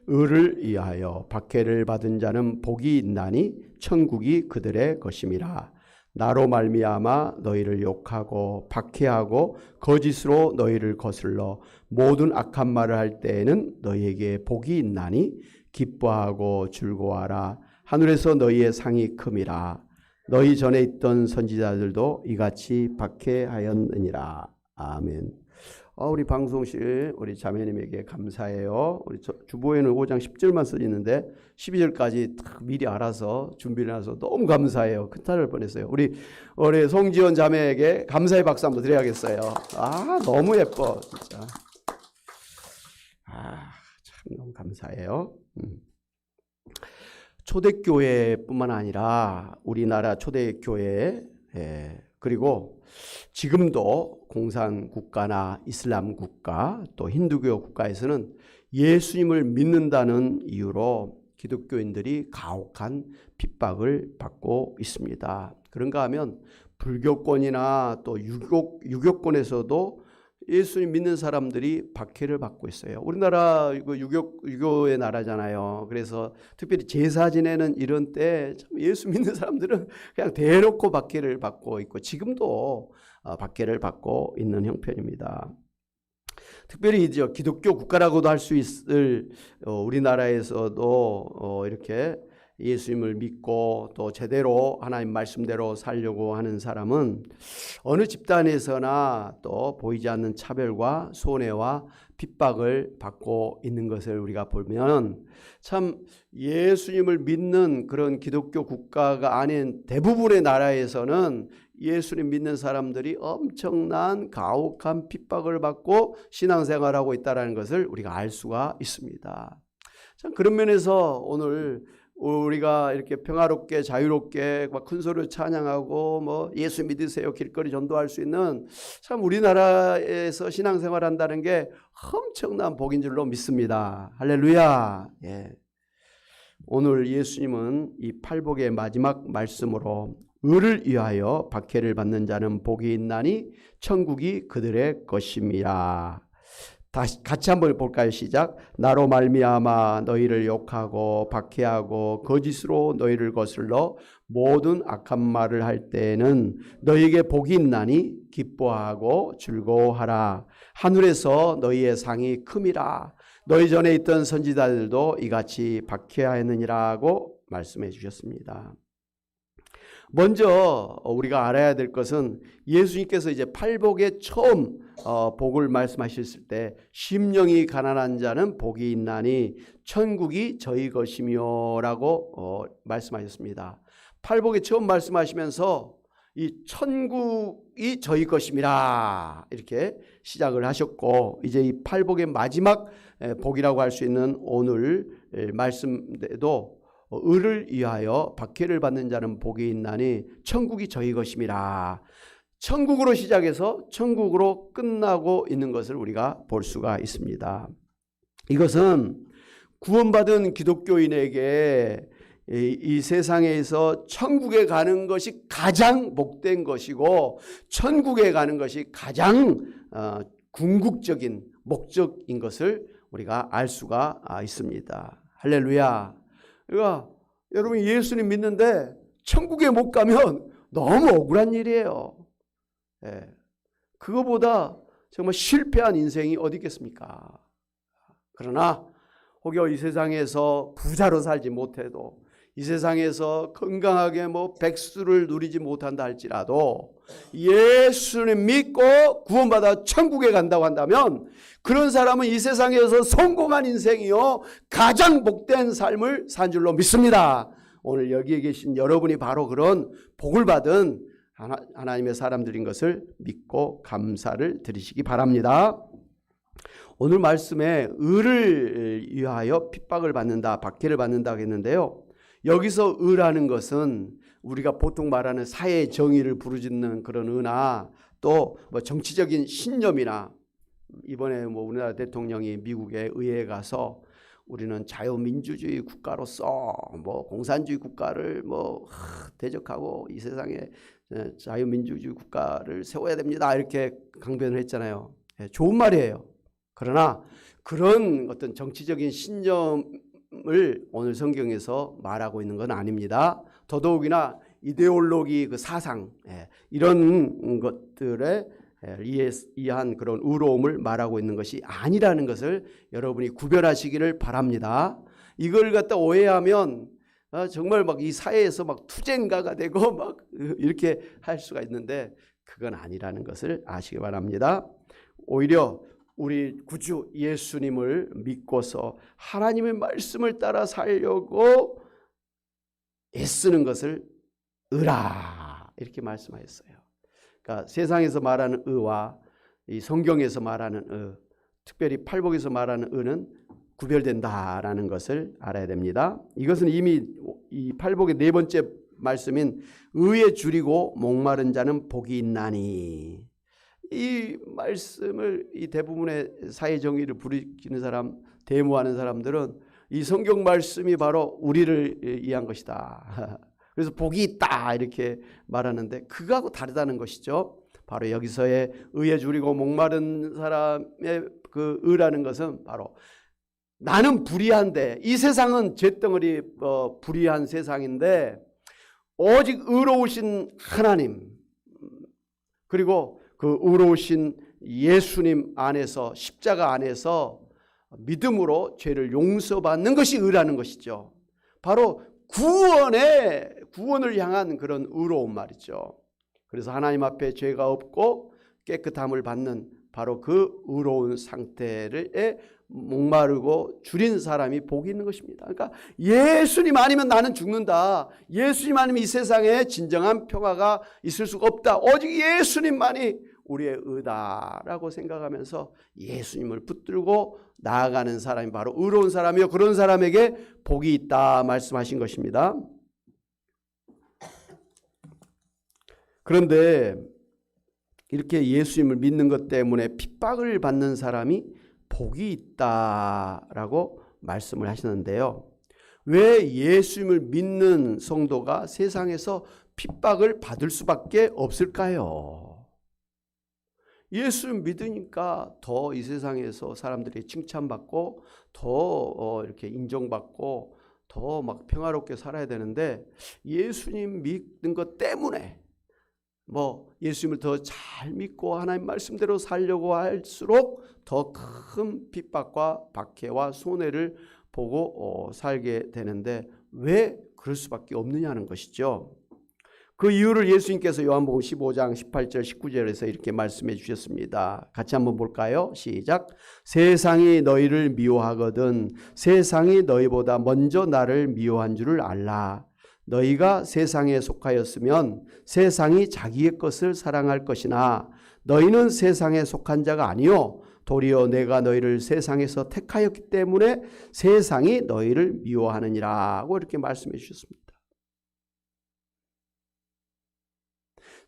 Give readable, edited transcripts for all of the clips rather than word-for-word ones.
의를 위하여 박해를 받은 자는 복이 있나니 천국이 그들의 것임이라. 나로 말미암아 너희를 욕하고 박해하고 거짓으로 너희를 거슬러 모든 악한 말을 할 때에는 너희에게 복이 있나니 기뻐하고 즐거워하라. 하늘에서 너희의 상이 큼이라. 너희 전에 있던 선지자들도 이같이 박해하였느니라. 아멘. 우리 방송실 우리 자매님에게 감사해요. 우리 주보에는 5장 10절만 써있는데 12절까지 미리 알아서 준비를 해서 너무 감사해요. 큰 탈을 뻔했어요. 우리 송지원 자매에게 감사의 박수 한번 드려야겠어요. 너무 예뻐 진짜. 참 너무 감사해요. 초대교회뿐만 아니라 우리나라 초대교회 그리고 지금도 공산국가나 이슬람 국가 또 힌두교 국가에서는 예수님을 믿는다는 이유로 기독교인들이 가혹한 핍박을 받고 있습니다. 그런가 하면 불교권이나 또 유교권에서도 예수님 믿는 사람들이 박해를 받고 있어요. 우리나라 유교의 나라잖아요. 그래서 특별히 제사 지내는 이런 때 예수 믿는 사람들은 그냥 대놓고 박해를 받고 있고 지금도 박해를 받고 있는 형편입니다. 특별히 이제 기독교 국가라고도 할 수 있을 우리나라에서도 이렇게 예수님을 믿고 또 제대로 하나님 말씀대로 살려고 하는 사람은 어느 집단에서나 또 보이지 않는 차별과 손해와 핍박을 받고 있는 것을 우리가 보면 참 예수님을 믿는 그런 기독교 국가가 아닌 대부분의 나라에서는 예수님 믿는 사람들이 엄청난 가혹한 핍박을 받고 신앙생활하고 있다는 것을 우리가 알 수가 있습니다. 참 그런 면에서 오늘 우리가 이렇게 평화롭게 자유롭게 막 큰 소리로 찬양하고 예수 믿으세요 길거리 전도할 수 있는 참 우리나라에서 신앙생활 한다는 게 엄청난 복인 줄로 믿습니다. 할렐루야. 오늘 예수님은 이 팔복의 마지막 말씀으로 의를 위하여 박해를 받는 자는 복이 있나니 천국이 그들의 것임이라. 다시 같이 한번 볼까요? 시작. 나로 말미암아 너희를 욕하고 박해하고 거짓으로 너희를 거슬러 모든 악한 말을 할 때에는 너희에게 복이 있나니 기뻐하고 즐거워하라. 하늘에서 너희의 상이 큼이라. 너희 전에 있던 선지자들도 이같이 박해하였느니라고 말씀해 주셨습니다. 먼저 우리가 알아야 될 것은 예수님께서 이제 팔복에 처음 복을 말씀하셨을 때 심령이 가난한 자는 복이 있나니 천국이 저희 것이며라고 말씀하셨습니다. 팔복에 처음 말씀하시면서 이 천국이 저희 것임이라 이렇게 시작을 하셨고 이제 이 팔복의 마지막 복이라고 할 수 있는 오늘 말씀도 의를 위하여 박해를 받는 자는 복이 있나니 천국이 저희 것임이라. 천국으로 시작해서 천국으로 끝나고 있는 것을 우리가 볼 수가 있습니다. 이것은 구원받은 기독교인에게 이 세상에서 천국에 가는 것이 가장 복된 것이고 천국에 가는 것이 가장 궁극적인 목적인 것을 우리가 알 수가 있습니다. 할렐루야. 그러니까 여러분 예수님 믿는데 천국에 못 가면 너무 억울한 일이에요. 그거보다 정말 실패한 인생이 어디 있겠습니까? 그러나 혹여 이 세상에서 부자로 살지 못해도 이 세상에서 건강하게 백수를 누리지 못한다 할지라도 예수님 믿고 구원받아 천국에 간다고 한다면 그런 사람은 이 세상에서 성공한 인생이요 가장 복된 삶을 산 줄로 믿습니다. 오늘 여기에 계신 여러분이 바로 그런 복을 받은 하나님의 사람들인 것을 믿고 감사를 드리시기 바랍니다. 오늘 말씀에 의를 위하여 핍박을 받는다, 박해를 받는다 했는데요. 여기서 의라는 것은 우리가 보통 말하는 사회의 정의를 부르짖는 그런 의나 또 정치적인 신념이나 이번에 우리나라 대통령이 미국의 의회에 가서 우리는 자유민주주의 국가로서 공산주의 국가를 대적하고 이 세상에 자유민주주의 국가를 세워야 됩니다 이렇게 강변을 했잖아요. 좋은 말이에요. 그러나 그런 어떤 정치적인 신념을 오늘 성경에서 말하고 있는 건 아닙니다. 더더욱이나 이데올로기 그 사상 이런 것들에 의한 그런 의로움을 말하고 있는 것이 아니라는 것을 여러분이 구별하시기를 바랍니다. 이걸 갖다 오해하면 정말 막 이 사회에서 막 투쟁가가 되고 막 이렇게 할 수가 있는데 그건 아니라는 것을 아시기 바랍니다. 오히려 우리 구주 예수님을 믿고서 하나님의 말씀을 따라 살려고 애쓰는 것을 의라 이렇게 말씀하셨어요. 그러니까 세상에서 말하는 의와 이 성경에서 말하는 의, 특별히 팔복에서 말하는 의는 구별된다라는 것을 알아야 됩니다. 이것은 이미 이 팔복의 네 번째 말씀인 의에 줄이고 목마른 자는 복이 있나니, 이 말씀을 이 대부분의 사회 정의를 부리키는 사람, 대모하는 사람들은 이 성경 말씀이 바로 우리를 위한 것이다. 그래서 복이 있다 이렇게 말하는데 그거하고 다르다는 것이죠. 바로 여기서의 의에 줄이고 목마른 사람의 그 의라는 것은 바로 나는 불의한데, 이 세상은 잿덩어리 불의한 세상인데 오직 의로우신 하나님 그리고 그 의로우신 예수님 안에서, 십자가 안에서 믿음으로 죄를 용서받는 것이 의라는 것이죠. 바로 구원을 향한 그런 의로운 말이죠. 그래서 하나님 앞에 죄가 없고 깨끗함을 받는 바로 그 의로운 상태를 목마르고 줄인 사람이 복이 있는 것입니다. 그러니까 예수님 아니면 나는 죽는다, 예수님 아니면 이 세상에 진정한 평화가 있을 수가 없다, 오직 예수님만이 우리의 의다라고 생각하면서 예수님을 붙들고 나아가는 사람이 바로 의로운 사람이요, 그런 사람에게 복이 있다 말씀하신 것입니다. 그런데 이렇게 예수님을 믿는 것 때문에 핍박을 받는 사람이 복이 있다라고 말씀을 하시는데요. 왜 예수님을 믿는 성도가 세상에서 핍박을 받을 수밖에 없을까요? 예수 믿으니까 더 이 세상에서 사람들이 칭찬받고 더 이렇게 인정받고 더 막 평화롭게 살아야 되는데, 예수님 믿는 것 때문에 예수님을 더 잘 믿고 하나님 말씀대로 살려고 할수록 더 큰 핍박과 박해와 손해를 보고 살게 되는데 왜 그럴 수밖에 없느냐는 것이죠. 그 이유를 예수님께서 요한복음 15장 18절 19절에서 이렇게 말씀해 주셨습니다. 같이 한번 볼까요? 시작. 세상이 너희를 미워하거든 세상이 너희보다 먼저 나를 미워한 줄을 알라. 너희가 세상에 속하였으면 세상이 자기의 것을 사랑할 것이나 너희는 세상에 속한 자가 아니요 도리어 내가 너희를 세상에서 택하였기 때문에 세상이 너희를 미워하느니라고 이렇게 말씀해 주셨습니다.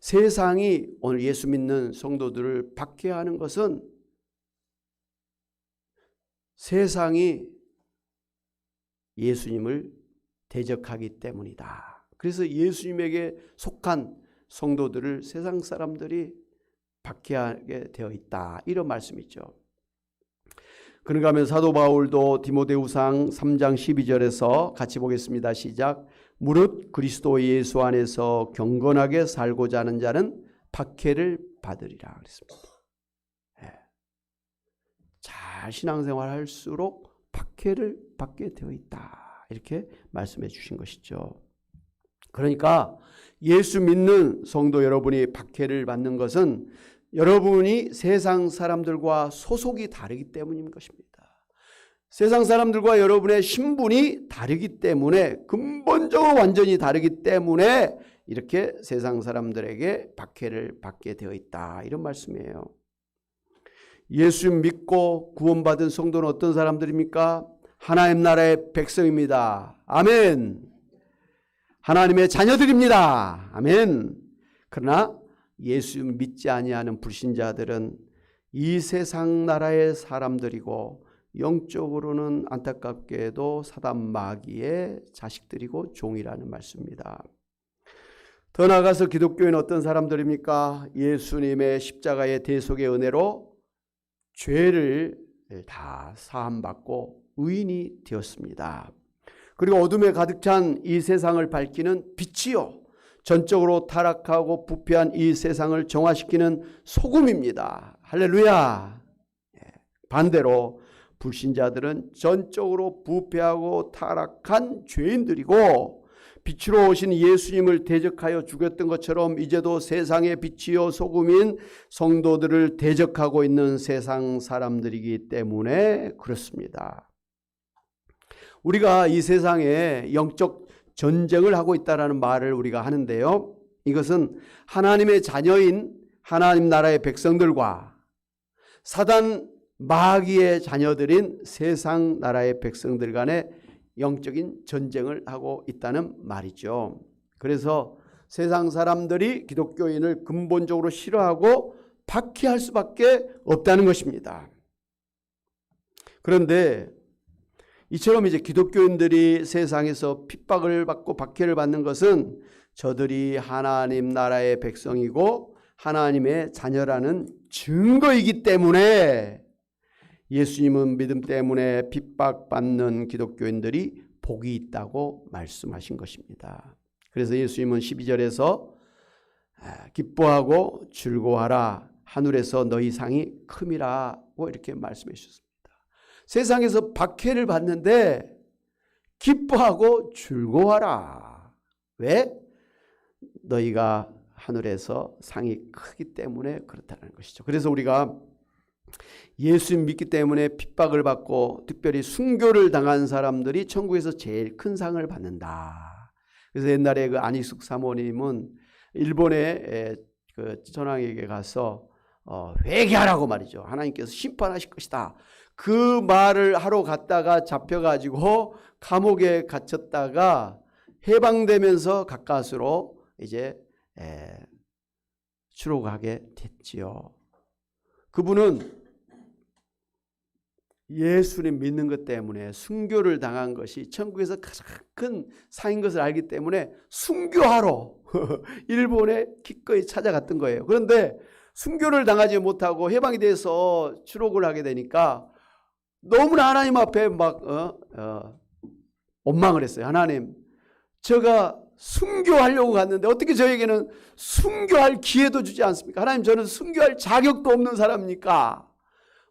세상이 오늘 예수 믿는 성도들을 박해하는 것은 세상이 예수님을 대적하기 때문이다. 그래서 예수님에게 속한 성도들을 세상 사람들이 박해하게 되어 있다, 이런 말씀이죠. 그런가 하면 사도 바울도 디모데후상 3장 12절에서 같이 보겠습니다. 시작. 무릇 그리스도 예수 안에서 경건하게 살고자 하는 자는 박해를 받으리라 그랬습니다. 잘 신앙생활 할수록 박해를 받게 되어 있다, 이렇게 말씀해 주신 것이죠. 그러니까 예수 믿는 성도 여러분이 박해를 받는 것은 여러분이 세상 사람들과 소속이 다르기 때문인 것입니다. 세상 사람들과 여러분의 신분이 다르기 때문에, 근본적으로 완전히 다르기 때문에 이렇게 세상 사람들에게 박해를 받게 되어 있다, 이런 말씀이에요. 예수 믿고 구원받은 성도는 어떤 사람들입니까? 하나님 나라의 백성입니다. 아멘. 하나님의 자녀들입니다. 아멘. 그러나 예수 믿지 아니하는 불신자들은 이 세상 나라의 사람들이고 영적으로는 안타깝게도 사단 마귀의 자식들이고 종이라는 말씀입니다. 더 나아가서 기독교인은 어떤 사람들입니까? 예수님의 십자가의 대속의 은혜로 죄를 다 사함받고 의인이 되었습니다. 그리고 어둠에 가득 찬 이 세상을 밝히는 빛이요, 전적으로 타락하고 부패한 이 세상을 정화시키는 소금입니다. 할렐루야. 반대로 불신자들은 전적으로 부패하고 타락한 죄인들이고, 빛으로 오신 예수님을 대적하여 죽였던 것처럼 이제도 세상의 빛이요 소금인 성도들을 대적하고 있는 세상 사람들이기 때문에 그렇습니다. 우리가 이 세상에 영적 전쟁을 하고 있다는 말을 우리가 하는데요, 이것은 하나님의 자녀인 하나님 나라의 백성들과 사단 마귀의 자녀들인 세상 나라의 백성들 간의 영적인 전쟁을 하고 있다는 말이죠. 그래서 세상 사람들이 기독교인을 근본적으로 싫어하고 박해할 수밖에 없다는 것입니다. 그런데 이처럼 이제 기독교인들이 세상에서 핍박을 받고 박해를 받는 것은 저들이 하나님 나라의 백성이고 하나님의 자녀라는 증거이기 때문에 예수님은 믿음 때문에 핍박받는 기독교인들이 복이 있다고 말씀하신 것입니다. 그래서 예수님은 12절에서 기뻐하고 즐거워하라, 하늘에서 너희 상이 큼이라고 이렇게 말씀해 주셨습니다. 세상에서 박해를 받는데 기뻐하고 즐거워하라. 왜? 너희가 하늘에서 상이 크기 때문에 그렇다는 것이죠. 그래서 우리가 예수님 믿기 때문에 핍박을 받고 특별히 순교를 당한 사람들이 천국에서 제일 큰 상을 받는다. 그래서 옛날에 그 안익숙 사모님은 일본의 그 천황에게 가서 회개하라고 말이죠. 하나님께서 심판하실 것이다. 그 말을 하러 갔다가 잡혀가지고 감옥에 갇혔다가 해방되면서 가까스로 이제 추록하게 됐지요. 그분은 예수님 믿는 것 때문에 순교를 당한 것이 천국에서 가장 큰 상인 것을 알기 때문에 순교하러 일본에 기꺼이 찾아갔던 거예요. 그런데 순교를 당하지 못하고 해방이 돼서 추록을 하게 되니까 너무나 하나님 앞에 막 원망을 했어요. 하나님, 제가 순교하려고 갔는데 어떻게 저에게는 순교할 기회도 주지 않습니까? 하나님, 저는 순교할 자격도 없는 사람입니까?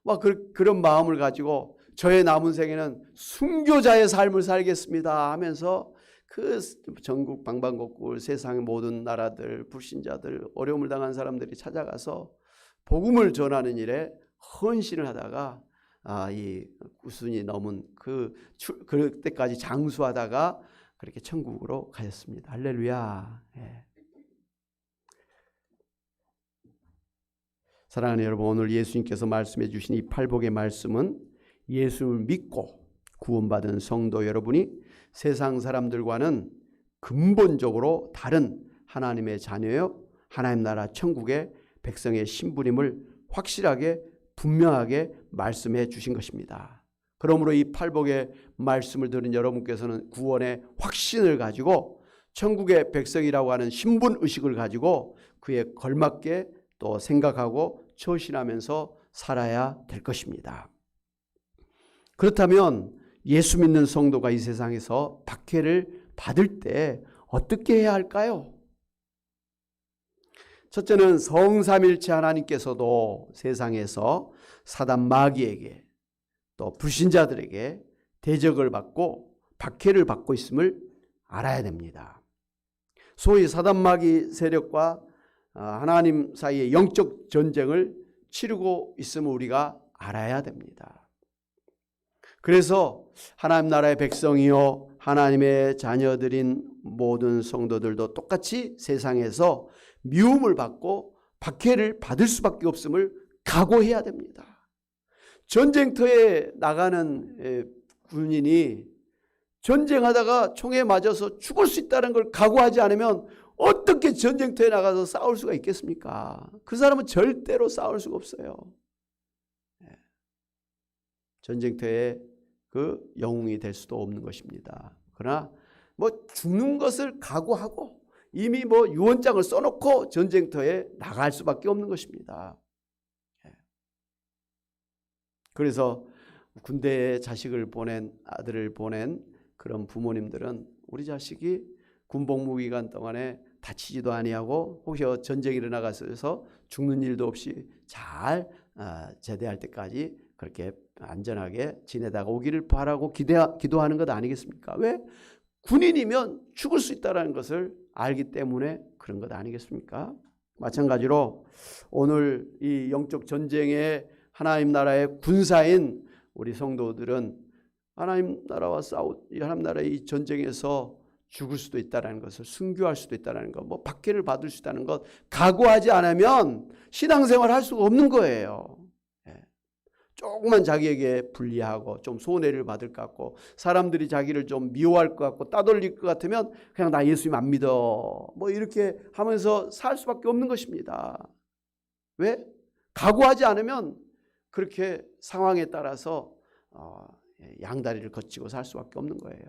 막 그런 마음을 가지고 저의 남은 생에는 순교자의 삶을 살겠습니다 하면서 그 전국 방방곡곡 세상의 모든 나라들, 불신자들, 어려움을 당한 사람들이 찾아가서 복음을 전하는 일에 헌신을 하다가 이 구순이 넘은 그때까지 장수하다가 그렇게 천국으로 가셨습니다. 할렐루야. 예. 사랑하는 여러분, 오늘 예수님께서 말씀해 주신 이 팔복의 말씀은 예수를 믿고 구원받은 성도 여러분이 세상 사람들과는 근본적으로 다른 하나님의 자녀요, 하나님 나라 천국의 백성의 신분임을 확실하게 분명하게 말씀해 주신 것입니다. 그러므로 이 팔복의 말씀을 들은 여러분께서는 구원의 확신을 가지고 천국의 백성이라고 하는 신분의식을 가지고 그에 걸맞게 또 생각하고 처신하면서 살아야 될 것입니다. 그렇다면 예수 믿는 성도가 이 세상에서 박해를 받을 때 어떻게 해야 할까요? 첫째는 성삼일체 하나님께서도 세상에서 사단 마귀에게 또 불신자들에게 대적을 받고 박해를 받고 있음을 알아야 됩니다. 소위 사단 마귀 세력과 하나님 사이의 영적 전쟁을 치르고 있음을 우리가 알아야 됩니다. 그래서 하나님 나라의 백성이요 하나님의 자녀들인 모든 성도들도 똑같이 세상에서 미움을 받고 박해를 받을 수밖에 없음을 각오해야 됩니다. 전쟁터에 나가는 군인이 전쟁하다가 총에 맞아서 죽을 수 있다는 걸 각오하지 않으면 어떻게 전쟁터에 나가서 싸울 수가 있겠습니까? 그 사람은 절대로 싸울 수가 없어요. 전쟁터에 그 영웅이 될 수도 없는 것입니다. 그러나 죽는 것을 각오하고 이미 유언장을 써놓고 전쟁터에 나갈 수밖에 없는 것입니다. 그래서 군대에 자식을 보낸 아들을 보낸 그런 부모님들은 우리 자식이 군복무 기간 동안에 다치지도 아니하고 혹시 전쟁이 일어나가서 죽는 일도 없이 잘 제대할 때까지 그렇게 안전하게 지내다가 오기를 바라고 기도하는 것 아니겠습니까? 왜? 군인이면 죽을 수 있다는 것을 알기 때문에 그런 것 아니겠습니까? 마찬가지로 오늘 이 영적 전쟁에 하나님 나라의 군사인 우리 성도들은 하나님 나라와 하나님 나라의 이 전쟁에서 죽을 수도 있다는 것을, 순교할 수도 있다는 것, 뭐 박해를 받을 수 있다는 것 각오하지 않으면 신앙생활 할 수가 없는 거예요. 조금만 자기에게 불리하고 좀 손해를 받을 것 같고 사람들이 자기를 좀 미워할 것 같고 따돌릴 것 같으면 그냥 나 예수님 안 믿어 뭐 이렇게 하면서 살 수밖에 없는 것입니다. 왜? 각오하지 않으면 그렇게 상황에 따라서 양다리를 거치고 살 수밖에 없는 거예요.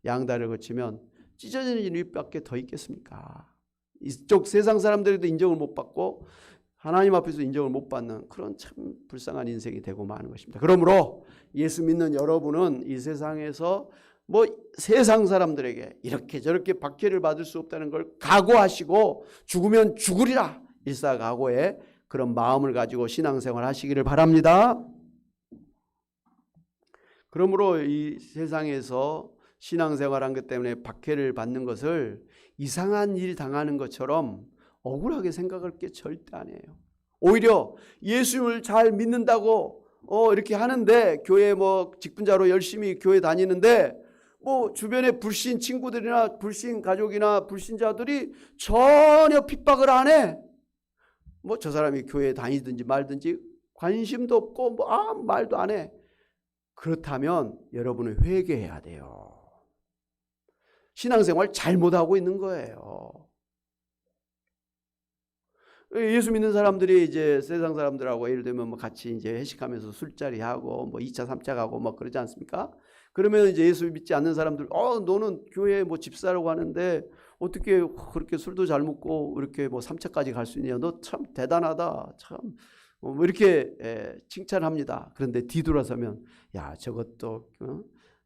양다리를 거치면 찢어지는 일밖에 더 있겠습니까? 이쪽 세상 사람들에도 인정을 못 받고 하나님 앞에서 인정을 못 받는 그런 참 불쌍한 인생이 되고 마는 것입니다. 그러므로 예수 믿는 여러분은 이 세상에서 뭐 세상 사람들에게 이렇게 저렇게 박해를 받을 수 없다는 걸 각오하시고 죽으면 죽으리라 일사각오의 그런 마음을 가지고 신앙생활 하시기를 바랍니다. 그러므로 이 세상에서 신앙생활한 것 때문에 박해를 받는 것을 이상한 일 당하는 것처럼 억울하게 생각할 게 절대 아니에요. 오히려 예수님을 잘 믿는다고 이렇게 하는데 교회 뭐 직분자로 열심히 교회 다니는데 뭐 주변에 불신 친구들이나 불신 가족이나 불신자들이 전혀 핍박을 안 해. 뭐 저 사람이 교회에 다니든지 말든지 관심도 없고 뭐 아무 말도 안 해. 그렇다면 여러분은 회개해야 돼요. 신앙생활 잘못하고 있는 거예요. 예수 믿는 사람들이 이제 세상 사람들하고 예를 들면 뭐 같이 이제 회식하면서 술자리 하고 뭐 2차, 3차 가고 뭐 그러지 않습니까? 그러면 이제 예수 믿지 않는 사람들, 너는 교회에 뭐 집사라고 하는데 어떻게 그렇게 술도 잘 먹고 이렇게 뭐 3차까지 갈 수 있냐? 너 참 대단하다. 참. 뭐 이렇게 칭찬합니다. 그런데 뒤돌아서면 야, 저것도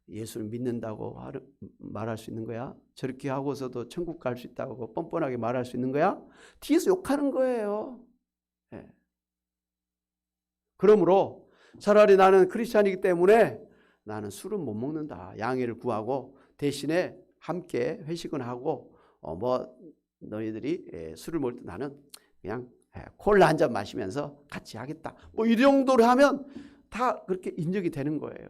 예수를 믿는다고 말할 수 있는 거야? 저렇게 하고서도 천국 갈 수 있다고 뻔뻔하게 말할 수 있는 거야? 뒤에서 욕하는 거예요. 그러므로 차라리 나는 크리스찬이기 때문에 나는 술은 못 먹는다. 양해를 구하고 대신에 함께 회식은 하고 뭐 너희들이 술을 먹을 때 나는 그냥 콜라 한 잔 마시면서 같이 하겠다. 뭐 이 정도로 하면 다 그렇게 인정이 되는 거예요.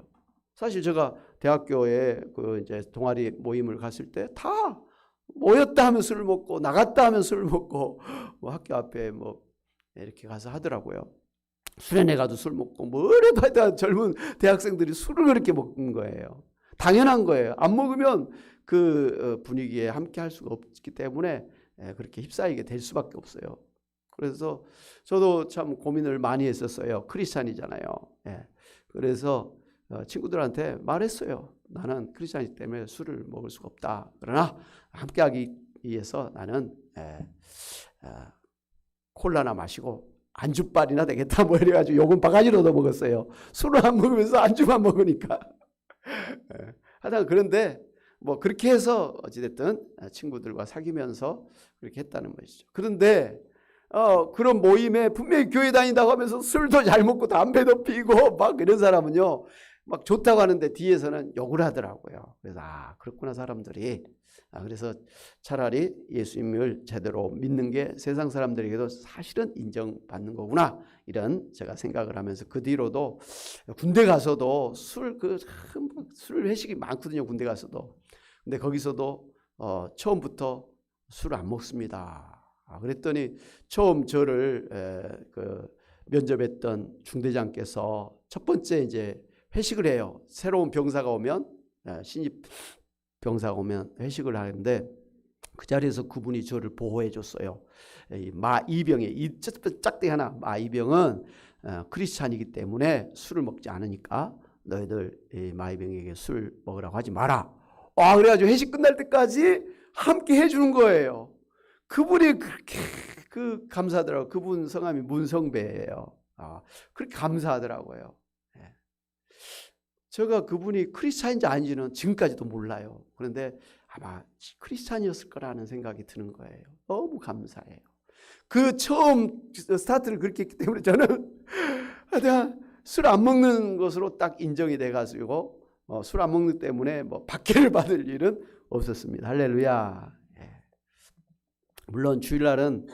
사실 제가 대학교에 그 이제 동아리 모임을 갔을 때 다 모였다 하면 술을 먹고 나갔다 하면 술을 먹고 뭐 학교 앞에 뭐 이렇게 가서 하더라고요. 수련회 가도 술 먹고 뭐 이래도 하여튼 젊은 대학생들이 술을 그렇게 먹는 거예요. 당연한 거예요. 안 먹으면 그 분위기에 함께 할 수가 없기 때문에 그렇게 휩싸이게 될 수밖에 없어요. 그래서 저도 참 고민을 많이 했었어요. 크리스찬이잖아요. 그래서 친구들한테 말했어요. 나는 크리스찬이기 때문에 술을 먹을 수가 없다. 그러나 함께하기 위해서 나는 콜라나 마시고 안주빨이나 되겠다. 뭐 이래가지고 요금 바가지로 얻어 먹었어요. 술을 안 먹으면서 안주만 먹으니까. 하여튼 그런데 뭐 그렇게 해서 어찌됐든 친구들과 사귀면서 그렇게 했다는 것이죠. 그런데 그런 모임에 분명히 교회 다닌다고 하면서 술도 잘 먹고 담배도 피고 막 이런 사람은요. 막 좋다고 하는데 뒤에서는 욕을 하더라고요. 그래서 그렇구나 사람들이. 그래서 차라리 예수님을 제대로 믿는 게 세상 사람들에게도 사실은 인정받는 거구나. 이런 제가 생각을 하면서 그 뒤로도 군대 가서도 술 회식이 많거든요. 군대 가서도. 근데 거기서도 처음부터 술을 안 먹습니다. 그랬더니 처음 저를 면접했던 중대장께서 첫 번째 이제 회식을 해요. 새로운 병사가 오면 신입 병사가 오면 회식을 하는데 그 자리에서 그분이 저를 보호해 줬어요. 마이병에 짝대기 하나 마이병은 크리스찬이기 때문에 술을 먹지 않으니까 너희들 마이병에게 술 먹으라고 하지 마라. 그래가지고 회식 끝날 때까지 함께 해주는 거예요. 그분이 그렇게 감사하더라고요. 그분 성함이 문성배예요. 그렇게 감사하더라고요. 제가 그분이 크리스찬인지 아닌지는 지금까지도 몰라요. 그런데 아마 크리스찬이었을 거라는 생각이 드는 거예요. 너무 감사해요. 그 처음 스타트를 그렇게 했기 때문에 저는 술 안 먹는 것으로 딱 인정이 돼가지고 술 안 먹는 때문에 뭐 박해를 받을 일은 없었습니다. 할렐루야. 예. 물론 주일날은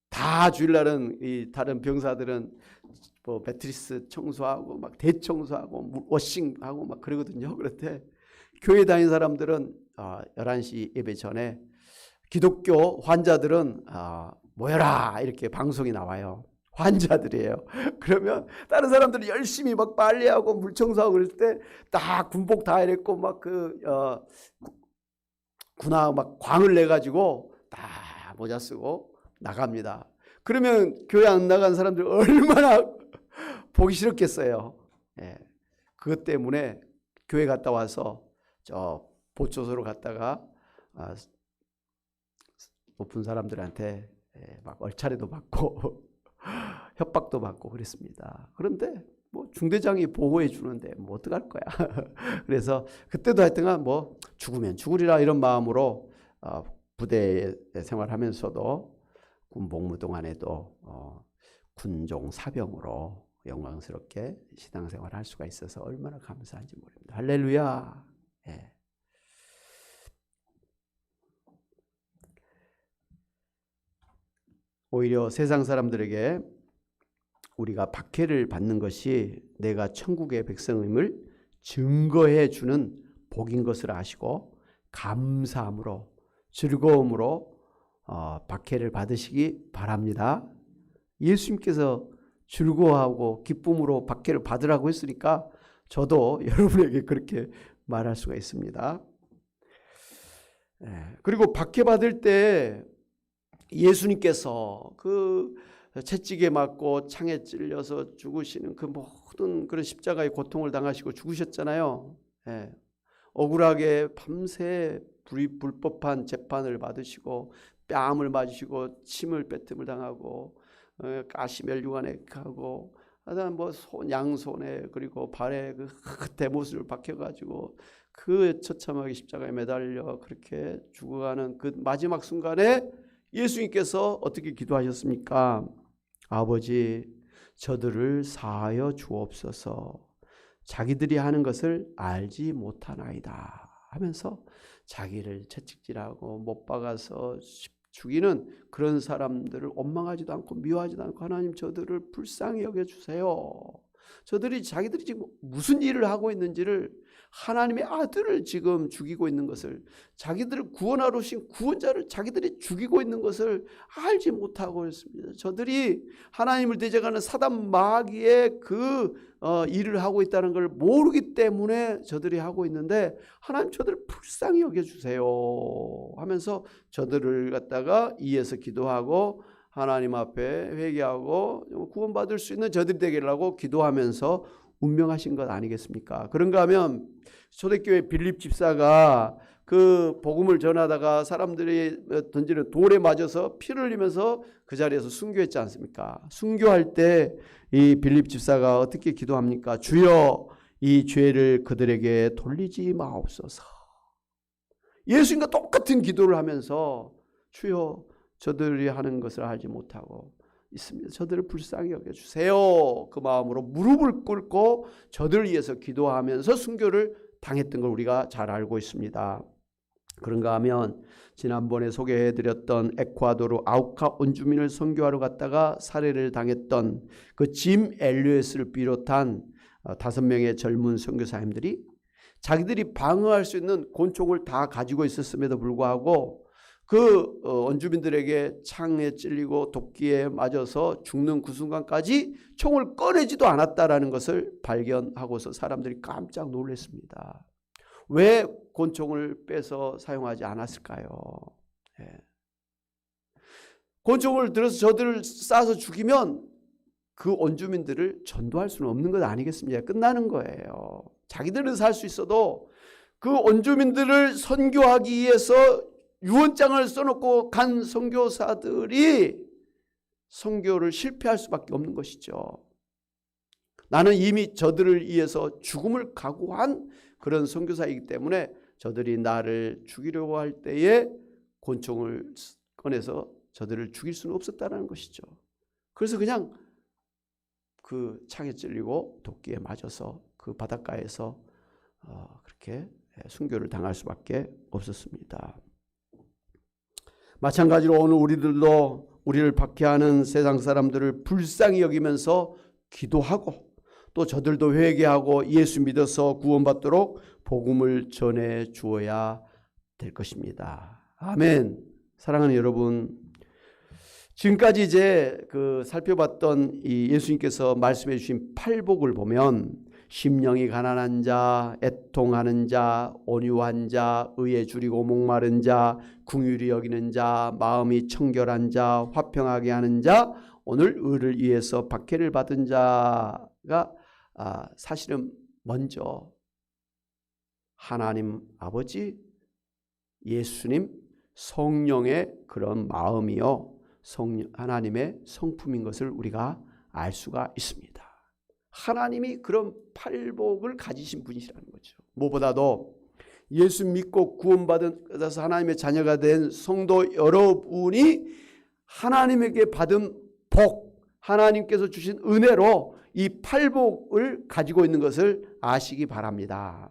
다 주일날은 이 다른 병사들은 뭐 매트리스 청소하고 막 대청소하고 워싱하고 막 그러거든요. 그런데 교회 다니는 사람들은 11시 예배 전에 기독교 환자들은 모여라 이렇게 방송이 나와요. 환자들이에요. 그러면 다른 사람들은 열심히 막 빨래하고 물청소하고 그럴 때 딱 군복 다 이랬고 막 군화 막 광을 내 가지고 다 모자 쓰고 나갑니다. 그러면 교회 안 나간 사람들 얼마나 보기 싫었겠어요. 예. 그것 때문에 교회 갔다 와서 저 보초소로 갔다가 높은 사람들한테 막 얼차례도 받고 협박도 받고 그랬습니다. 그런데 뭐 중대장이 보호해 주는데 뭐 어떡할 거야. 그래서 그때도 하여튼간 뭐 죽으면 죽으리라 이런 마음으로 부대 생활하면서도 군복무동 안에도 군종 사병으로 영광스럽게 신앙생활을 할 수가 있어서 얼마나 감사한지 모릅니다. 할렐루야. 예. 오히려 세상 사람들에게 우리가 박해를 받는 것이 내가 천국의 백성임을 증거해 주는 복인 것을 아시고 감사함으로 즐거움으로 박해를 받으시기 바랍니다. 예수님께서 즐거워하고 기쁨으로 박해를 받으라고 했으니까 저도 여러분에게 그렇게 말할 수가 있습니다. 그리고 박해받을 때 예수님께서 그 채찍에 맞고 창에 찔려서 죽으시는 그 모든 그런 십자가의 고통을 당하시고 죽으셨잖아요. 억울하게 밤새 불법한 재판을 받으시고 뺨을 맞으시고 침을 뱉음을 당하고 가시 멸류관에 가고 뭐 양손에 그리고 발에 그 대못을 박혀가지고 그 처참하게 십자가에 매달려 그렇게 죽어가는 그 마지막 순간에 예수님께서 어떻게 기도하셨습니까? 아버지, 저들을 사하여 주옵소서. 자기들이 하는 것을 알지 못하나이다 하면서 자기를 채찍질하고 못 박아서 죽이는 그런 사람들을 원망하지도 않고 미워하지도 않고 하나님 저들을 불쌍히 여겨주세요. 저들이 자기들이 지금 무슨 일을 하고 있는지를 하나님의 아들을 지금 죽이고 있는 것을 자기들을 구원하러 오신 구원자를 자기들이 죽이고 있는 것을 알지 못하고 있습니다. 저들이 하나님을 대적하는 사단 마귀의 그 일을 하고 있다는 걸 모르기 때문에 저들이 하고 있는데 하나님 저들을 불쌍히 여겨주세요 하면서 저들을 갖다가 이에서 기도하고 하나님 앞에 회개하고 구원받을 수 있는 저들이 되기를 기도하면서 운명하신 것 아니겠습니까? 그런가 하면 초대교회 빌립 집사가 그 복음을 전하다가 사람들이 던지는 돌에 맞아서 피를 흘리면서 그 자리에서 순교했지 않습니까? 순교할 때 이 빌립 집사가 어떻게 기도합니까? 주여 이 죄를 그들에게 돌리지 마옵소서. 예수님과 똑같은 기도를 하면서 주여 저들이 하는 것을 알지 못하고 있습니다. 저들을 불쌍히 여겨주세요. 그 마음으로 무릎을 꿇고 저들을 위해서 기도하면서 순교를 당했던 걸 우리가 잘 알고 있습니다. 그런가 하면 지난번에 소개해드렸던 에콰도르 아우카 원주민을 선교하러 갔다가 살해를 당했던 그 짐 엘리엇을 비롯한 5명의 젊은 선교사님들이 자기들이 방어할 수 있는 권총을 다 가지고 있었음에도 불구하고 그 원주민들에게 창에 찔리고 도끼에 맞아서 죽는 그 순간까지 총을 꺼내지도 않았다라는 것을 발견하고서 사람들이 깜짝 놀랐습니다. 왜 권총을 빼서 사용하지 않았을까요? 권총을 들어서 저들을 쏴서 죽이면 그 원주민들을 전도할 수는 없는 것 아니겠습니까? 끝나는 거예요. 자기들은 살 수 있어도 그 원주민들을 선교하기 위해서 유언장을 써놓고 간 선교사들이 선교를 실패할 수밖에 없는 것이죠. 나는 이미 저들을 위해서 죽음을 각오한 그런 선교사이기 때문에 저들이 나를 죽이려고 할 때에 권총을 꺼내서 저들을 죽일 수는 없었다는 것이죠. 그래서 그냥 그 창에 찔리고 도끼에 맞아서 그 바닷가에서 그렇게 순교를 당할 수밖에 없었습니다. 마찬가지로 오늘 우리들도 우리를 박해하는 세상 사람들을 불쌍히 여기면서 기도하고 또 저들도 회개하고 예수 믿어서 구원받도록 복음을 전해 주어야 될 것입니다. 아멘. 사랑하는 여러분, 지금까지 이제 살펴봤던 이 예수님께서 말씀해 주신 팔복을 보면 심령이 가난한 자, 애통하는 자, 온유한 자, 의에 줄이고 목마른 자, 긍휼히 여기는 자, 마음이 청결한 자, 화평하게 하는 자, 오늘 의를 위해서 박해를 받은 자가 사실은 먼저 하나님 아버지, 예수님, 성령의 그런 마음이요 하나님의 성품인 것을 우리가 알 수가 있습니다. 하나님이 그런 팔복을 가지신 분이시라는 거죠. 무엇보다도 예수 믿고 구원받아서 하나님의 자녀가 된 성도 여러분이 하나님에게 받은 복, 하나님께서 주신 은혜로 이 팔복을 가지고 있는 것을 아시기 바랍니다.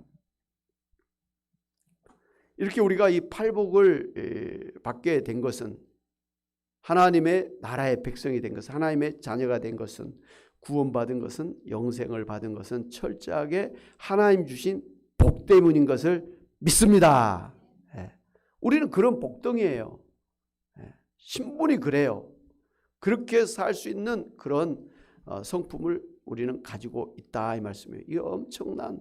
이렇게 우리가 이 팔복을 받게 된 것은, 하나님의 나라의 백성이 된 것은, 하나님의 자녀가 된 것은, 구원받은 것은, 영생을 받은 것은 철저하게 하나님 주신 복 때문인 것을 믿습니다. 우리는 그런 복덩이에요. 신분이 그래요. 그렇게 살 수 있는 그런 성품을 우리는 가지고 있다, 이 말씀이에요. 이게 엄청난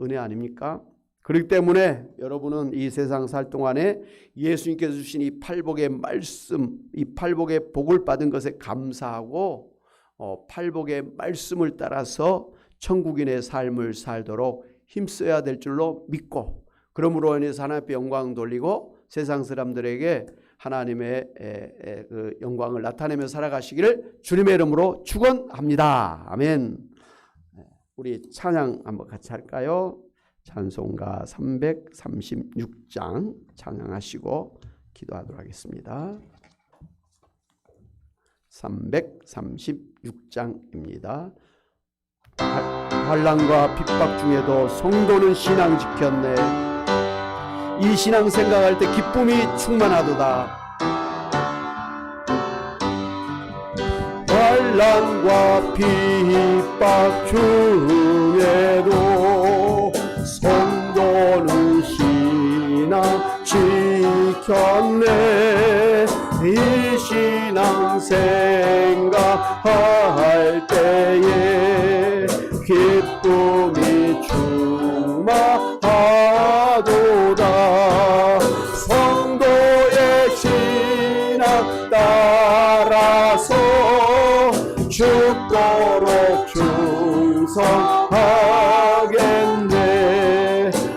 은혜 아닙니까? 그렇기 때문에 여러분은 이 세상 살 동안에 예수님께서 주신 이 팔복의 말씀, 이 팔복의 복을 받은 것에 감사하고 팔복의 말씀을 따라서 천국인의 삶을 살도록 힘써야 될 줄로 믿고, 그러므로 인해서 하나님 앞에 영광 돌리고 세상 사람들에게 하나님의 그 영광을 나타내며 살아가시기를 주님의 이름으로 축원합니다. 아멘. 우리 찬양 한번 같이 할까요? 찬송가 336장 찬양하시고 기도하도록 하겠습니다. 336장입니다. 환난과 핍박 중에도 성도는 신앙 지켰네. 이 신앙 생각할 때 기쁨이 충만하도다. 환난과 핍박 중에도 성도는 신앙 지켰네. 이 신앙 생각할 때에 기쁨이 충만하도다. 성도의 신앙 따라서 죽도록 충성하겠네.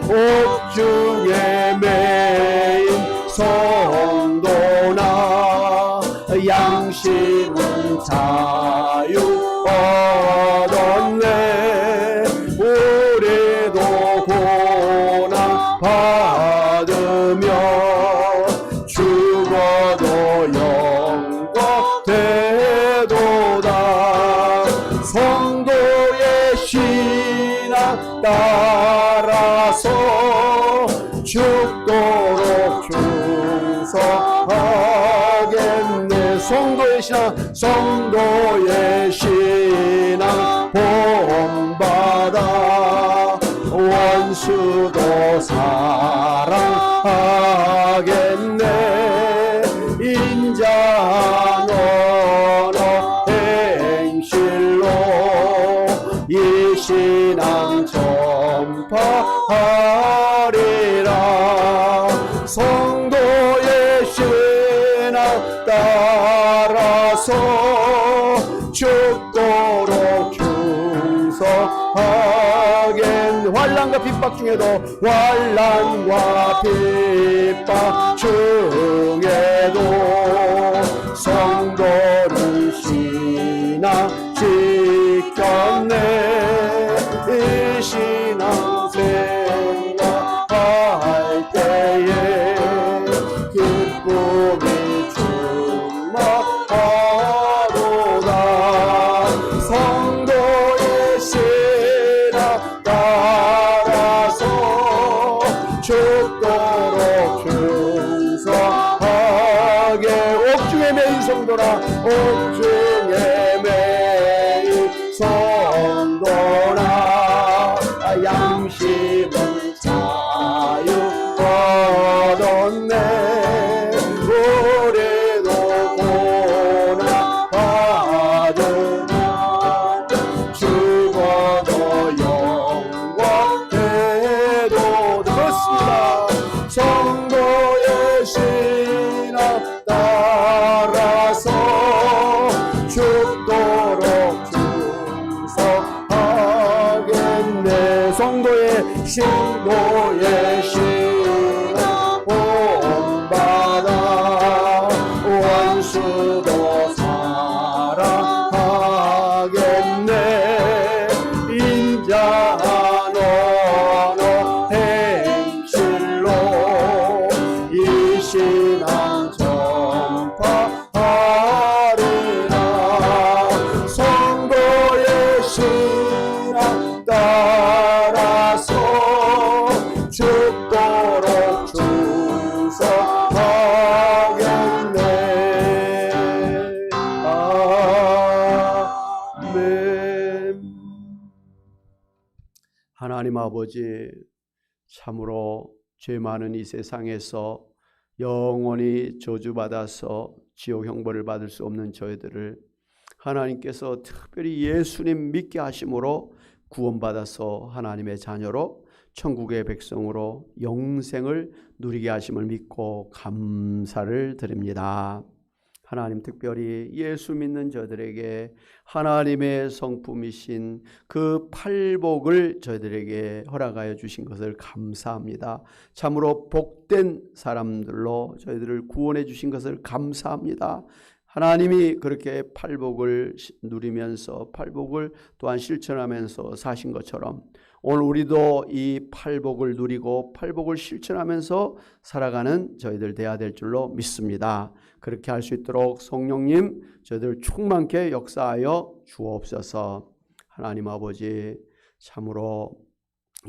옥중에 매인 성도나 양심은 자유 얻었네. 우리도 고난 받으며 죽어도 영광 되도다. 성도의 신앙 따라서 죽도록 충성하겠네. 성도의 신앙 본받아 원수도 사랑하겠네. 인자한 언어 행실로 이 신앙 전파하리라. 성도의 신앙 따라서 죽도록 충성하겠네. 환난과 핍박 중에도 성도는 신앙 지켰네. 이 신앙생활 할 때에 기쁨이 충만하도다. 성도의 신앙 따라서 죽도록 충성하게. 옥중에 매인 성도라, 옥중에 매인 성도라. 양심은 자유 얻었네. 우리도 고난 받으면 죽어도 영광 되도록. 그렇습니다. 성도의 신앙 따라서 죽도록 충성하겠네. 성도의 신앙 본받아 원수도 사랑하겠네. 인자한 언어 행실로 이 신앙 전파하리라. 성도의 신앙 따라서 죽도록 충성하겠네. 아멘. 하나님 아버지, 참으로 죄 많은 이 세상에서 영원히 저주받아서 지옥 형벌을 받을 수 없는 저희들을 하나님께서 특별히 예수님 믿게 하심으로 구원받아서 하나님의 자녀로 천국의 백성으로 영생을 누리게 하심을 믿고 감사를 드립니다. 하나님, 특별히 예수 믿는 저들에게 하나님의 성품이신 그 팔복을 저희들에게 허락하여 주신 것을 감사합니다. 참으로 복된 사람들로 저희들을 구원해 주신 것을 감사합니다. 하나님이 그렇게 팔복을 누리면서 팔복을 또한 실천하면서 사신 것처럼 오늘 우리도 이 팔복을 누리고 팔복을 실천하면서 살아가는 저희들 되어야 될 줄로 믿습니다. 그렇게 할 수 있도록 성령님 저희들 충만케 역사하여 주옵소서. 하나님 아버지, 참으로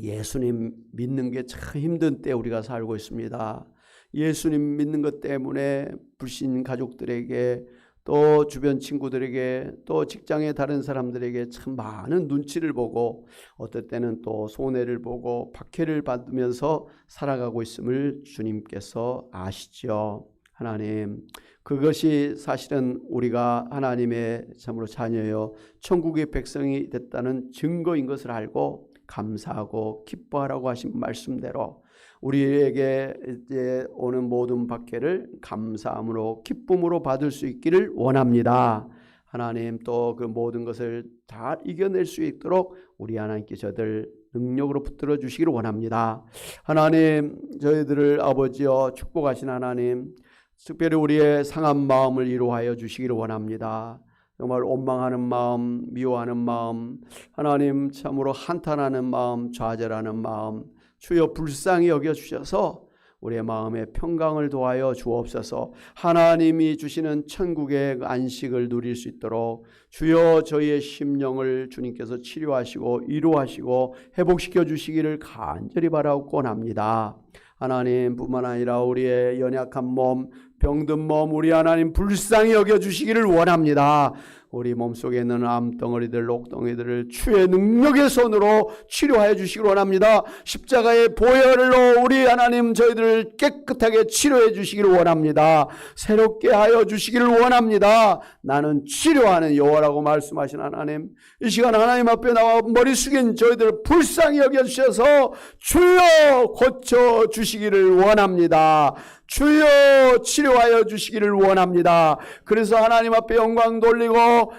예수님 믿는 게 참 힘든 때 우리가 살고 있습니다. 예수님 믿는 것 때문에 불신 가족들에게 또 주변 친구들에게 또 직장의 다른 사람들에게 참 많은 눈치를 보고 어떨 때는 또 손해를 보고 박해를 받으면서 살아가고 있음을 주님께서 아시죠. 하나님, 그것이 사실은 우리가 하나님의 참으로 자녀여 천국의 백성이 됐다는 증거인 것을 알고 감사하고 기뻐하라고 하신 말씀대로 우리에게 이제 오는 모든 박해를 감사함으로 기쁨으로 받을 수 있기를 원합니다. 하나님, 또 그 모든 것을 다 이겨낼 수 있도록 우리 하나님께 저들 능력으로 붙들어 주시기를 원합니다. 하나님, 저희들을 아버지여 축복하신 하나님, 특별히 우리의 상한 마음을 위로하여 주시기를 원합니다. 정말 원망하는 마음, 미워하는 마음, 하나님 참으로 한탄하는 마음, 좌절하는 마음 주여 불쌍히 여겨주셔서 우리의 마음에 평강을 도하여 주옵소서. 하나님이 주시는 천국의 안식을 누릴 수 있도록 주여 저희의 심령을 주님께서 치료하시고 위로하시고 회복시켜 주시기를 간절히 바라고 원합니다. 하나님뿐만 아니라 우리의 연약한 몸, 병든 몸 우리 하나님 불쌍히 여겨주시기를 원합니다. 우리 몸속에 있는 암덩어리들, 녹덩이들을 주의 능력의 손으로 치료하여 주시기를 원합니다. 십자가의 보혈로 우리 하나님 저희들을 깨끗하게 치료해 주시기를 원합니다. 새롭게 하여 주시기를 원합니다. 나는 치료하는 여호와라고 말씀하신 하나님, 이 시간 하나님 앞에 나와 머리 숙인 저희들을 불쌍히 여겨주셔서 주여 고쳐 주시기를 원합니다. 주여 치료하여 주시기를 원합니다. 그래서 하나님 앞에 영광 돌리고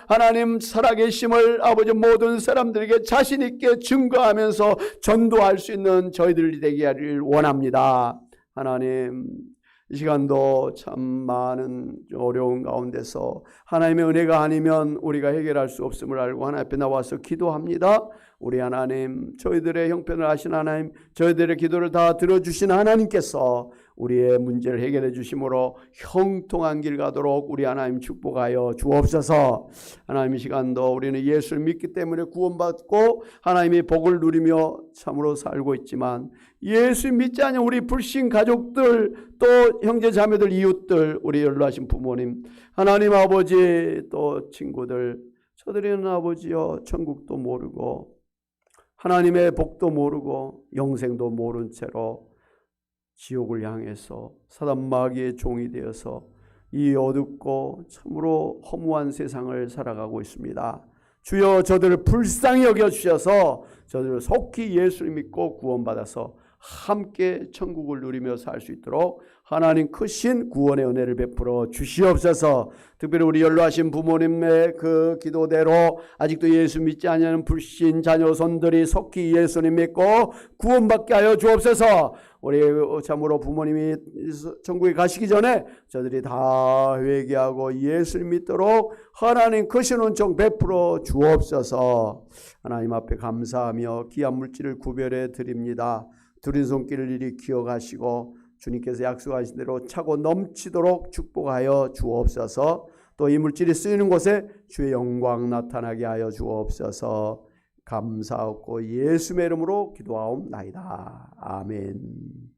하나님 살아계심을 아버지 모든 사람들에게 자신 있게 증거하면서 전도할 수 있는 저희들이 되기를 원합니다. 하나님, 이 시간도 참 많은 어려운 가운데서 하나님의 은혜가 아니면 우리가 해결할 수 없음을 알고 하나님 앞에 나와서 기도합니다. 우리 하나님, 저희들의 형편을 아신 하나님, 저희들의 기도를 다 들어주신 하나님께서 우리의 문제를 해결해 주심으로 형통한 길 가도록 우리 하나님 축복하여 주옵소서. 하나님, 이 시간도 우리는 예수를 믿기 때문에 구원받고 하나님의 복을 누리며 참으로 살고 있지만, 예수 믿지 않는 우리 불신 가족들, 또 형제 자매들, 이웃들, 우리 연로하신 부모님, 하나님 아버지, 또 친구들, 저들은 아버지여 천국도 모르고 하나님의 복도 모르고 영생도 모른 채로 지옥을 향해서 사단 마귀의 종이 되어서 이 어둡고 참으로 허무한 세상을 살아가고 있습니다. 주여, 저들을 불쌍히 여겨주셔서 저들을 속히 예수를 믿고 구원받아서 함께 천국을 누리며 살 수 있도록 하나님 크신 구원의 은혜를 베풀어 주시옵소서. 특별히 우리 연로하신 부모님의 그 기도대로 아직도 예수 믿지 않는 불신 자녀손들이 속히 예수님 믿고 구원받게 하여 주옵소서. 우리 참으로 부모님이 천국에 가시기 전에 저들이 다 회개하고 예수를 믿도록 하나님 크신 은총 베풀어 주옵소서. 하나님 앞에 감사하며 귀한 물질을 구별해 드립니다. 두린 손길을 이리 기억하시고 주님께서 약속하신 대로 차고 넘치도록 축복하여 주옵소서. 또 이 물질이 쓰이는 곳에 주의 영광 나타나게 하여 주옵소서. 감사하고 예수의 이름으로 기도하옵나이다. 아멘.